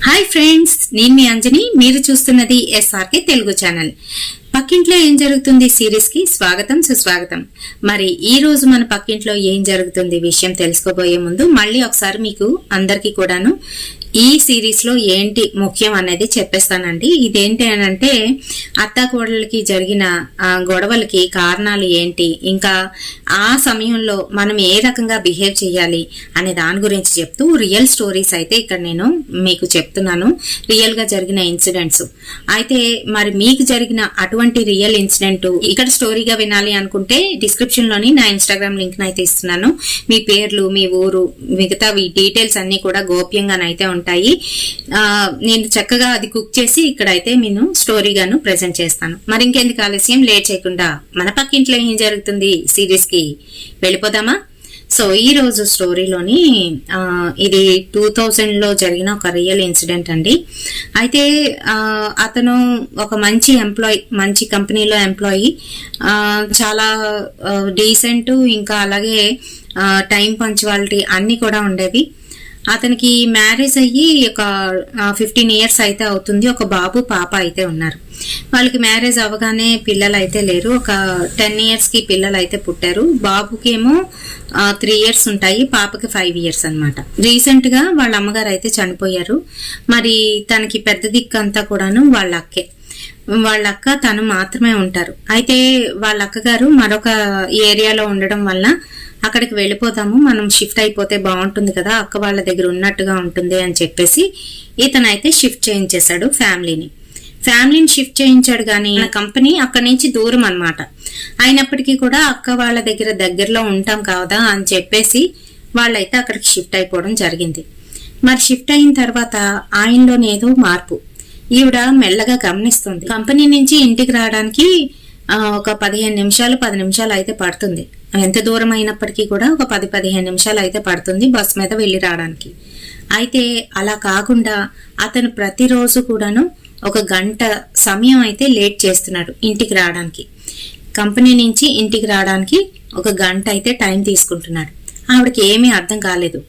Hi friends, నేను మీ అంజని. మీరు చూస్తున్నది ఎస్ఆర్కే తెలుగు ఛానల్. పక్కింట్లో ఏం జరుగుతుంది సిరీస్ కి స్వాగతం సుస్వాగతం. మరి ఈ రోజు మన పక్కింట్లో ఏం జరుగుతుంది విషయం తెలుసుకోబోయే ముందు మళ్ళీ ఒకసారి మీకు అందరికీ కూడాను ఈ సిరీస్ లో ఏంటి ముఖ్యం అనేది చెప్పేస్తానండి. ఇదేంటి అని అంటే అత్తాకోడళ్ళకి జరిగిన గొడవలకి కారణాలు ఏంటి, ఇంకా ఆ సమయంలో మనం ఏ రకంగా బిహేవ్ చేయాలి అనే దాని గురించి చెప్తూ రియల్ స్టోరీస్ అయితే ఇక్కడ నేను మీకు చెప్తున్నాను. రియల్ గా జరిగిన ఇన్సిడెంట్స్ అయితే మరి మీకు జరిగిన అటువంటి రియల్ ఇన్సిడెంట్ ఇక్కడ స్టోరీగా వినాలి అనుకుంటే డిస్క్రిప్షన్ లోని నా ఇన్స్టాగ్రామ్ లింక్ అయితే ఇస్తున్నాను. మీ పేర్లు, మీ ఊరు, మిగతా డీటెయిల్స్ అన్ని కూడా గోప్యంగానైతే ఉంటాయి. నేను చక్కగా అది కుక్ చేసి ఇక్కడైతే నేను స్టోరీగాను ప్రెజెంట్ చేస్తాను. మరి ఇంకెందుకు ఆలస్యం, లేట్ చేయకుండా మన పక్కింట్లో ఏం జరుగుతుంది సిరీస్ కి వెళ్ళిపోదామా? సో ఈ రోజు స్టోరీలోని ఇది 2000 లో జరిగిన ఒక రియల్ ఇన్సిడెంట్ అండి. అయితే అతను ఒక మంచి ఎంప్లాయీ, మంచి కంపెనీలో ఎంప్లాయీ, చాలా డీసెంట్, ఇంకా అలాగే టైం పంచువాలిటీ అన్ని కూడా ఉండేవి. అతనికి మ్యారేజ్ అయ్యి ఒక 15 years అయితే అవుతుంది. ఒక బాబు పాప అయితే ఉన్నారు. వాళ్ళకి మ్యారేజ్ అవ్వగానే పిల్లలు అయితే లేరు. ఒక 10 years కి పిల్లలు అయితే పుట్టారు. బాబుకి ఏమో 3 years ఉంటాయి, పాపకి 5 years అన్నమాట. రీసెంట్ గా వాళ్ళ అమ్మగారు అయితే చనిపోయారు. మరి తనకి పెద్ద దిక్కు అంతా కూడాను వాళ్ళ అక్కే. వాళ్ళ అక్క తను మాత్రమే ఉంటారు. అయితే వాళ్ళ అక్కగారు మరొక ఏరియాలో ఉండడం వల్ల అక్కడికి వెళ్ళిపోతాము, మనం షిఫ్ట్ అయిపోతే బాగుంటుంది కదా, అక్క వాళ్ళ దగ్గర ఉన్నట్టుగా ఉంటుంది అని చెప్పేసి ఇతనైతే షిఫ్ట్ చేయించేశాడు ఫ్యామిలీని షిఫ్ట్ చేయించాడు. కానీ కంపెనీ అక్కడి నుంచి దూరం అన్నమాట. అయినప్పటికీ కూడా అక్క వాళ్ళ దగ్గరలో ఉంటాం కదా అని చెప్పేసి వాళ్ళైతే అక్కడికి షిఫ్ట్ అయిపోవడం జరిగింది. మరి షిఫ్ట్ అయిన తర్వాత ఆయనలోనేదో మార్పు ఈవిడ మెల్లగా గమనిస్తుంది. కంపెనీ నుంచి ఇంటికి రావడానికి ఒక 15 నిమిషాలు 10 నిమిషాలు అయితే పడుతుంది. ఎంత దూరం అయినప్పటికీ కూడా ఒక 10-15 నిమిషాలు అయితే పడుతుంది బస్ మీద వెళ్లి రావడానికి. అయితే అలా కాకుండా అతను ప్రతిరోజు కూడాను ఒక గంట సమయం అయితే లేట్ చేస్తున్నాడు ఇంటికి రావడానికి. కంపెనీ నుంచి ఇంటికి రావడానికి ఒక గంట అయితే టైం తీసుకుంటున్నాడు. ఆవిడకి ఏమీ అర్థం కాలేదు.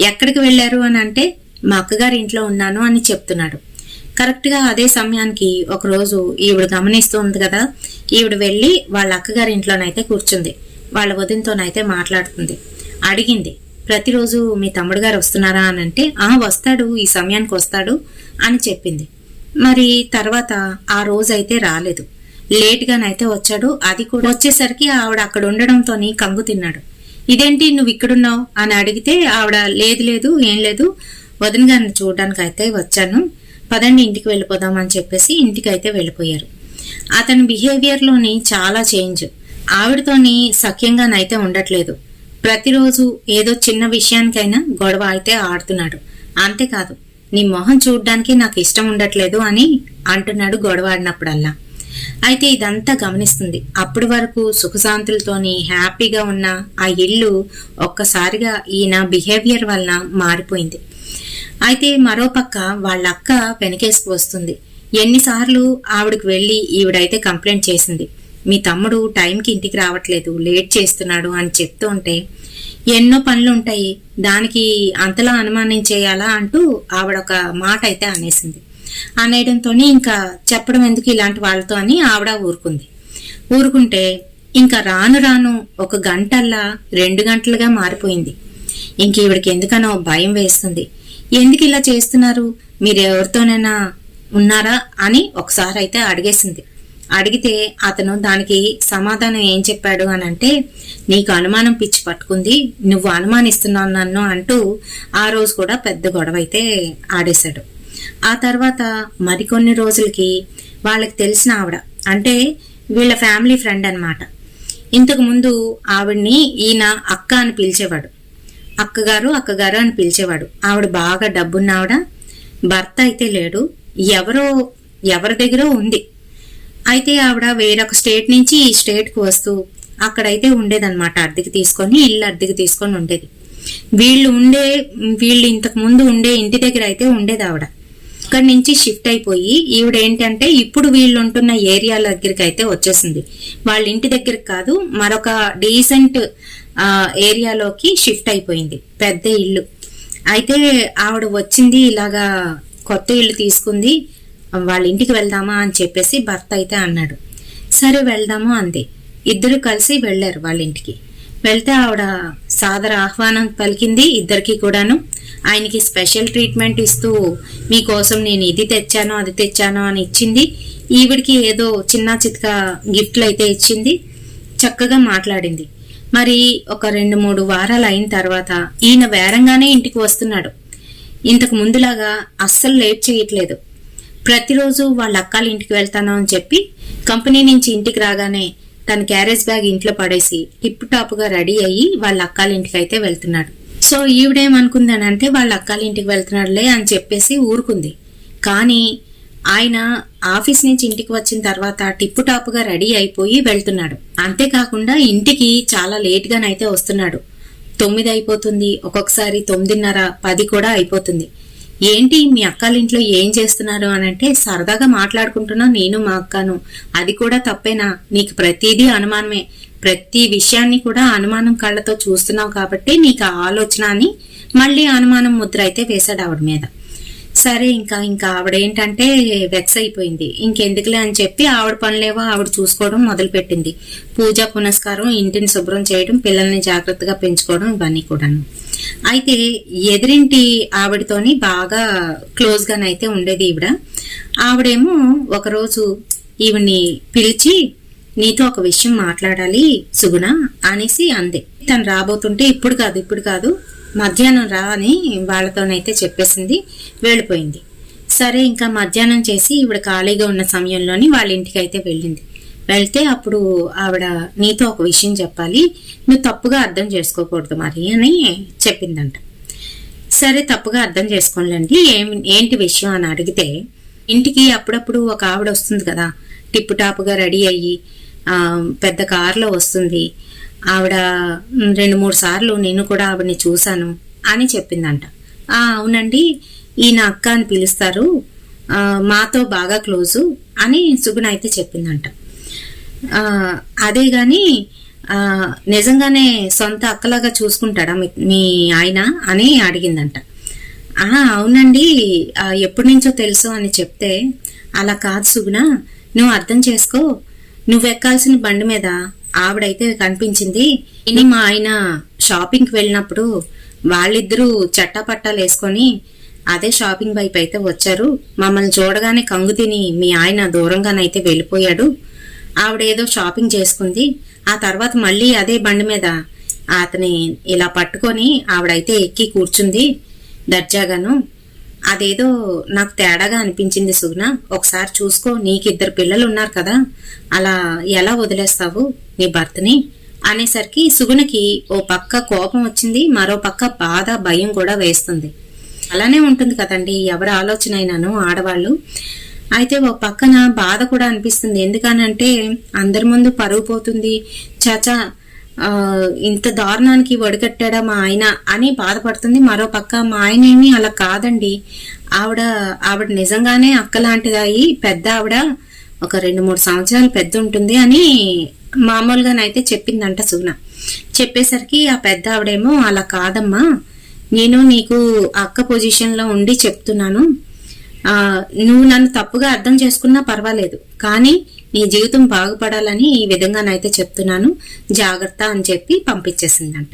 ఎక్కడికి వెళ్లారు అని అంటే మా అక్కగారి ఇంట్లో ఉన్నాను అని చెప్తున్నాడు. కరెక్ట్ గా అదే సమయానికి ఒకరోజు ఈవిడ గమనిస్తుంది కదా, ఈవిడ వెళ్లి వాళ్ళ అక్కగారి ఇంట్లోనైతే కూర్చుంది. వాళ్ళ వదినతోనైతే మాట్లాడుతుంది. అడిగింది, ప్రతిరోజు మీ తమ్ముడు గారు వస్తున్నారా అని అంటే వస్తాడు, ఈ సమయానికి వస్తాడు అని చెప్పింది. మరి తర్వాత ఆ రోజు అయితే రాలేదు, లేట్ గానైతే వచ్చాడు. అది కూడా వచ్చేసరికి ఆవిడ అక్కడ ఉండడంతో కంగు తిన్నాడు. ఇదేంటి నువ్వు ఇక్కడున్నావు అని అడిగితే ఆవిడ లేదు ఏం లేదు, వదిన గారిని చూడడానికి అయితే వచ్చాను, పదండి ఇంటికి వెళ్ళిపోదాం అని చెప్పేసి ఇంటికి అయితే వెళ్ళిపోయారు. అతని బిహేవియర్ లోని చాలా చేంజ్. ఆవిడతోని సఖ్యంగానైతే ఉండట్లేదు. ప్రతిరోజు ఏదో చిన్న విషయానికైనా గొడవ అయితే ఆడుతున్నాడు. అంతేకాదు, నీ మొహం చూడ్డానికి నాకు ఇష్టం ఉండట్లేదు అని అంటున్నాడు గొడవ ఆడినప్పుడల్లా. అయితే ఇదంతా గమనిస్తుంది. అప్పటి వరకు సుఖశాంతులతోని హ్యాపీగా ఉన్న ఆ ఇల్లు ఒక్కసారిగా ఈయన బిహేవియర్ వలన మారిపోయింది. అయితే మరోపక్క వాళ్ళ అక్క వెనకేసుకు వస్తుంది. ఎన్నిసార్లు ఆవిడకు వెళ్లి ఈవిడైతే కంప్లైంట్ చేసింది, మీ తమ్ముడు టైంకి ఇంటికి రావట్లేదు, లేట్ చేస్తున్నాడు అని చెప్తూ ఉంటే ఎన్నో పనులుంటాయి, దానికి అంతలా అనుమానించేయాలా అంటూ ఆవిడ ఒక మాట అయితే అనేసింది. అనేయడంతో ఇంకా చెప్పడం ఎందుకు ఇలాంటి వాళ్ళతో అని ఆవిడ ఊరుకుంటే ఇంకా రాను ఒక గంటల్లా 2 గంటలుగా మారిపోయింది. ఇంక ఈవిడికి ఎందుకనో భయం వేస్తుంది. ఎందుకు ఇలా చేస్తున్నారు, మీరు ఎవరితోనైనా ఉన్నారా అని ఒకసారి అయితే అడిగేసింది. అడిగితే అతను దానికి సమాధానం ఏం చెప్పాడు అని అంటే, నీకు అనుమానం పిచ్చి పట్టుకుంది, నువ్వు అనుమానిస్తున్నావు నన్ను అంటూ ఆ రోజు కూడా పెద్ద గొడవ అయితే ఆడేశాడు. ఆ తర్వాత మరికొన్ని రోజులకి వాళ్ళకి తెలిసిన ఆవిడ, అంటే వీళ్ళ ఫ్యామిలీ ఫ్రెండ్ అన్నమాట. ఇంతకు ముందు ఆవిడ్ని ఈయన అక్క అని పిలిచేవాడు, అక్కగారు అని పిలిచేవాడు. ఆవిడ బాగా డబ్బున్న ఆవిడ, భర్త అయితే లేడు, ఎవరి దగ్గర ఉంది. అయితే ఆవిడ వేరొక స్టేట్ నుంచి ఈ స్టేట్ కు వస్తూ అక్కడైతే ఉండేదన్నమాట. ఇల్లు అద్దెకి తీసుకొని ఉండేది. వీళ్ళు ఇంతకు ముందు ఉండే ఇంటి దగ్గర అయితే ఉండేది ఆవిడ. అక్కడి నుంచి షిఫ్ట్ అయిపోయి ఈవిడ ఏంటంటే ఇప్పుడు వీళ్ళు ఉంటున్న ఏరియాల దగ్గరికి అయితే వచ్చేసింది. వాళ్ళ ఇంటి దగ్గరికి కాదు, మరొక డీసెంట్ ఏరియాలోకి షిఫ్ట్ అయిపోయింది, పెద్ద ఇల్లు. అయితే ఆవిడ వచ్చింది ఇలాగా కొత్త ఇల్లు తీసుకుంది, వాళ్ళ ఇంటికి వెళ్దామా అని చెప్పేసి భర్త అయితే అన్నాడు. సరే వెళ్దాము అంది. ఇద్దరు కలిసి వెళ్లారు వాళ్ళ ఇంటికి. వెళ్తే ఆవిడ సాదర ఆహ్వానం పలికింది ఇద్దరికి కూడాను. ఆయనకి స్పెషల్ ట్రీట్మెంట్ ఇస్తూ మీకోసం నేను ఇది తెచ్చాను అది తెచ్చాను అని ఇచ్చింది. ఈవిడికి ఏదో చిన్న చితక గిఫ్ట్లు అయితే ఇచ్చింది. చక్కగా మాట్లాడింది. మరి ఒక 2-3 వారాలు అయిన తర్వాత ఈయన వేరంగానే ఇంటికి వస్తున్నాడు. ఇంతకు ముందులాగా అస్సలు లేట్ చేయట్లేదు. ప్రతిరోజు వాళ్ళ అక్కాల ఇంటికి వెళ్తాను అని చెప్పి కంపెనీ నుంచి ఇంటికి రాగానే తన క్యారేజ్ బ్యాగ్ ఇంట్లో పడేసి టిప్ టాప్ గా రెడీ అయ్యి వాళ్ళ అక్కాల ఇంటికి అయితే వెళ్తున్నాడు. సో ఈవిడేమనుకుందానంటే వాళ్ళ అక్కాల ఇంటికి వెళ్తున్నాడులే అని చెప్పేసి ఊరుకుంది. కానీ ఆయన ఆఫీస్ నుంచి ఇంటికి వచ్చిన తర్వాత టిప్ టాప్ గా రెడీ అయిపోయి వెళ్తున్నాడు. అంతేకాకుండా ఇంటికి చాలా లేట్ గానైతే వస్తున్నాడు. 9 అయిపోతుంది, ఒక్కొక్కసారి 9:30, 10 కూడా అయిపోతుంది. ఏంటి మీ అక్కాల ఇంట్లో ఏం చేస్తున్నారు అని అంటే, సరదాగా మాట్లాడుకుంటున్నా నేను మా అక్కను. అది కూడా తప్పేనా? నీకు ప్రతిదీ అనుమానమే, ప్రతి విషయాన్ని కూడా అనుమానం కళ్ళతో చూస్తున్నావు కాబట్టి నీకు ఆ ఆలోచన అని మళ్ళీ అనుమానం ముద్ర అయితే వేశాడు ఆవిడ మీద. సరే ఇంకా ఆవిడేంటంటే వెక్స్ అయిపోయింది. ఇంకెందుకులే అని చెప్పి ఆవిడ పనులేవో ఆవిడ చూసుకోవడం మొదలు పెట్టింది. పూజ పునస్కారం, ఇంటిని శుభ్రం చేయడం, పిల్లల్ని జాగ్రత్తగా పెంచుకోవడం, ఇవన్నీ కూడాను. అయితే ఎదురింటి ఆవిడతోని బాగా క్లోజ్ గానైతే ఉండేది ఈవిడ. ఆవిడేమో ఒకరోజు ఈవిడ్ని పిలిచి నీతో ఒక విషయం మాట్లాడాలి సుగుణ అనేసి అంది. తను రాబోతుంటే ఇప్పుడు కాదు మధ్యాహ్నం రా అని వాళ్ళతోనైతే చెప్పేసింది. వెళ్ళిపోయింది. సరే ఇంకా మధ్యాహ్నం చేసి ఈవిడ ఖాళీగా ఉన్న సమయంలోని వాళ్ళ ఇంటికి అయితే వెళ్ళింది. వెళ్తే అప్పుడు ఆవిడ నీతో ఒక విషయం చెప్పాలి, నువ్వు తప్పుగా అర్థం చేసుకోకూడదు మరి అని చెప్పిందంట. సరే తప్పుగా అర్థం చేసుకోలేండి, ఏంటి విషయం అని అడిగితే, ఇంటికి అప్పుడప్పుడు ఒక ఆవిడ వస్తుంది కదా, టిప్ టాప్గా రెడీ అయ్యి పెద్ద కారులో వస్తుంది. ఆవిడ 2-3 సార్లు నేను కూడా ఆవిడని చూశాను అని చెప్పిందంట. అవునండి, ఈయన అక్క అని పిలుస్తారు, మాతో బాగా క్లోజు అని సుగుణ అయితే చెప్పిందంట. అదే గాని నిజంగానే సొంత అక్కలాగా చూసుకుంటాడా మీ ఆయన అని అడిగిందంట. అవునండి, ఎప్పటి నుంచో తెలుసు అని చెప్తే, అలా కాదు సుగుణ, నువ్వు అర్థం చేసుకో, నువ్వెక్కాల్సిన బండి మీద ఆవిడైతే కనిపించింది. ఇని మా ఆయన షాపింగ్కి వెళ్ళినప్పుడు వాళ్ళిద్దరూ చట్టాపట్టాలు వేసుకొని అదే షాపింగ్ వైపు అయితే వచ్చారు. మమ్మల్ని చూడగానే కంగు తిని మీ ఆయన దూరంగానైతే వెళ్ళిపోయాడు. ఆవిడేదో షాపింగ్ చేసుకుంది. ఆ తర్వాత మళ్ళీ అదే బండి మీద అతని ఇలా పట్టుకొని ఆవిడైతే ఎక్కి కూర్చుంది దర్జాగాను. అదేదో నాకు తేడాగా అనిపించింది సుగుణ, ఒకసారి చూసుకో, నీకు 2 పిల్లలు ఉన్నారు కదా, అలా ఎలా వదిలేస్తావు నీ భర్తని అనేసరికి సుగుణకి ఓ పక్క కోపం వచ్చింది, మరో పక్క బాధ, భయం కూడా వేస్తుంది. అలానే ఉంటుంది కదండి ఎవరి ఆలోచన అయినాను ఆడవాళ్ళు. అయితే ఓ పక్కన బాధ కూడా అనిపిస్తుంది. ఎందుకనంటే అందరి ముందు పరుగు పోతుంది, చాచా ఇంత దారుణానికి ఒడిగట్టాడా మా ఆయన అని బాధపడుతుంది. మరో పక్క మా ఆయన ఏమి అలా కాదండి, ఆవిడ నిజంగానే అక్కలాంటిదాయి, పెద్ద ఆవిడ ఒక 2-3 సంవత్సరాలు పెద్ద ఉంటుంది అని మామూలుగానైతే చెప్పిందంట సుగుణ. చెప్పేసరికి ఆ పెద్ద ఆవిడేమో అలా కాదమ్మా, నేను నీకు అక్క పొజిషన్ లో ఉండి చెప్తున్నాను, నువ్వు నన్ను తప్పుగా అర్థం చేసుకున్నా పర్వాలేదు, కానీ నీ జీవితం బాగుపడాలని ఈ విధంగానైతే చెప్తున్నాను, జాగ్రత్త అని చెప్పి పంపించేసిందంట.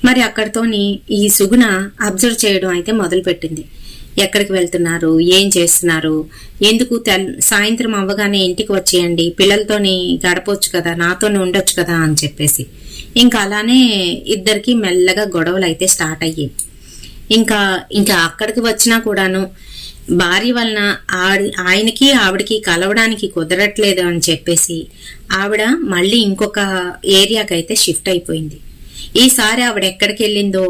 మరి అక్కడితోని ఈ సుగుణ అబ్జర్వ్ చేయడం అయితే మొదలు పెట్టింది. ఎక్కడికి వెళ్తున్నారు, ఏం చేస్తున్నారు, ఎందుకు సాయంత్రం అవ్వగానే ఇంటికి వచ్చేయండి, పిల్లలతోని గడపొచ్చు కదా, నాతోనే ఉండొచ్చు కదా అని చెప్పేసి. ఇంకా అలానే ఇద్దరికి మెల్లగా గొడవలు అయితే స్టార్ట్ అయ్యాయి. ఇంకా అక్కడికి వచ్చినా కూడాను భార్య వలన ఆయనకి ఆవిడకి కలవడానికి కుదరట్లేదు అని చెప్పేసి ఆవిడ మళ్ళీ ఇంకొక ఏరియాకి అయితే షిఫ్ట్ అయిపోయింది. ఈసారి ఆవిడ ఎక్కడికి వెళ్ళిందో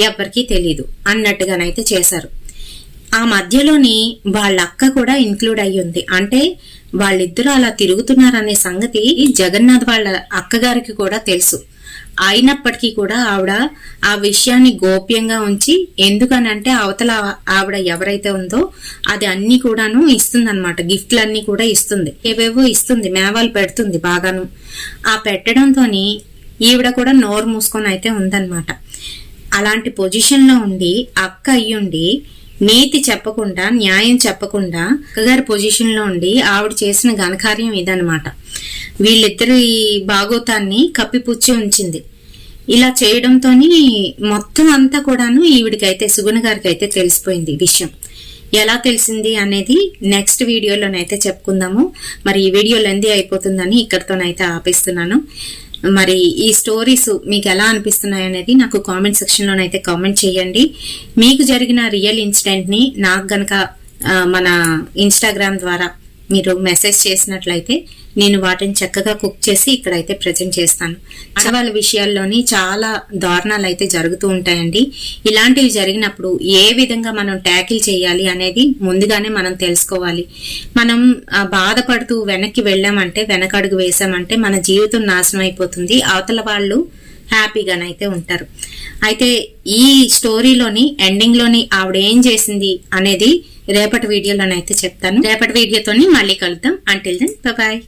ఎవరికీ తెలీదు అన్నట్టుగానైతే చేశారు. ఆ మధ్యలోని వాళ్ళ అక్క కూడా ఇన్క్లూడ్ అయ్యి ఉంది. అంటే వాళ్ళిద్దరూ అలా తిరుగుతున్నారనే సంగతి జగన్నాథ్ వాళ్ళ అక్కగారికి కూడా తెలుసు. అయినప్పటికీ కూడా ఆవిడ ఆ విషయాన్ని గోప్యంగా ఉంచి, ఎందుకనంటే అవతల ఆవిడ ఎవరైతే ఉందో అది అన్ని కూడాను ఇస్తుందన్నమాట, గిఫ్ట్లన్నీ కూడా ఇస్తుంది, ఏవేవో ఇస్తుంది, మేవాలు పెడుతుంది బాగాను. ఆ పెట్టడంతోని ఈవిడ కూడా నోరు మూసుకొని అయితే ఉందన్నమాట. అలాంటి పొజిషన్ లో ఉండి అక్క అయ్యుండి నీతి చెప్పకుండా, న్యాయం చెప్పకుండా అక్కగారి పొజిషన్ లో ఉండి ఆవిడ చేసిన ఘనకార్యం ఇదనమాట. వీళ్ళిద్దరి భాగోతాన్ని కప్పిపుచ్చి ఉంచింది. ఇలా చేయడంతోని మొత్తం అంతా కూడాను ఈవిడికైతే, సుగుణ గారికి అయితే తెలిసిపోయింది విషయం. ఎలా తెలిసింది అనేది నెక్స్ట్ వీడియోలోనైతే చెప్పుకుందాము. మరి ఈ వీడియో లెంది అయిపోతుందని ఇక్కడితోనైతే ఆపేస్తున్నాను. మరి ఈ స్టోరీస్ మీకు ఎలా అనిపిస్తున్నాయి అనేది నాకు కామెంట్ సెక్షన్ లోనైతే కామెంట్ చేయండి. మీకు జరిగిన రియల్ ఇన్సిడెంట్ ని నాకు గనక మన ఇన్స్టాగ్రామ్ ద్వారా మీరు మెసేజ్ చేసినట్లయితే నేను వాటిని చక్కగా కుక్ చేసి ఇక్కడైతే ప్రజెంట్ చేస్తాను. ఆడవాళ్ళ విషయాల్లోని చాలా దారుణాలు అయితే జరుగుతూ ఉంటాయండి. ఇలాంటివి జరిగినప్పుడు ఏ విధంగా మనం ట్యాకిల్ చేయాలి అనేది ముందుగానే మనం తెలుసుకోవాలి. మనం బాధపడుతూ వెనక్కి వెళ్ళామంటే, వెనకడుగు వేసామంటే మన జీవితం నాశనం అయిపోతుంది. అవతల వాళ్ళు హ్యాపీగానైతే ఉంటారు. అయితే ఈ స్టోరీలోని ఎండింగ్ లోని ఆవిడ ఏం చేసింది అనేది రేపటి వీడియోలోనైతే చెప్తాను. రేపటి వీడియోతోని మళ్ళీ కలుద్దాం. Until then bye bye.